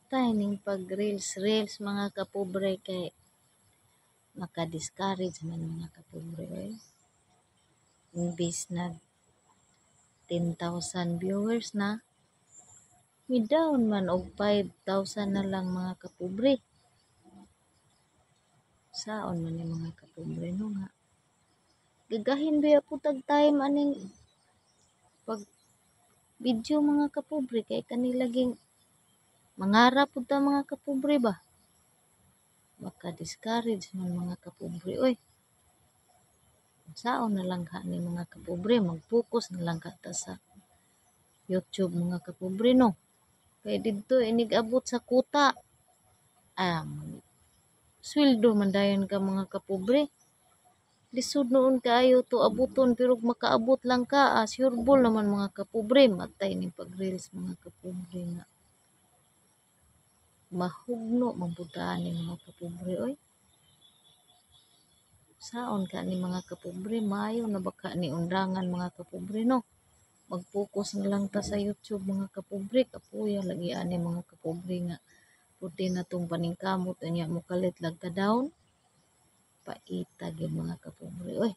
Tay ning pag reels mga kapobre kay maka-discourage man mga kapobre oy. Imbis na 10,000 viewers na, mi-down man og 5,000 na lang mga kapobre. Saon man ni mga kapobre no nga. Gagahin ba po tag time aning pag video mga kapobre kay kanilaging mangarap pud ta mga kapobre ba. Maka-discourage man mga kapobre oy. Saon na lang ka ni mga kapobre, mag-focus na lang ka ta sa YouTube mga kapobre no. Kay didto inig abot sa kuta. Sweldo man dayon ka mga kapobre. Lisod noon kaayo to abuton pero makaabot lang ka, sureball naman mga kapobre, matay ni pag-reels mga kapobre nga. Mahugno man pud ni mga kapobre oy. Saon ka ni mga kapobre, maayo na baka ni undangan mga kapobre no. Mag-focus na lang ta sa YouTube mga kapobre, kapuya lagi ani mga kapobre nga. Puti na tong paningkamot niya mo kalit lang ka down. Paita gyud mga kapobre oy.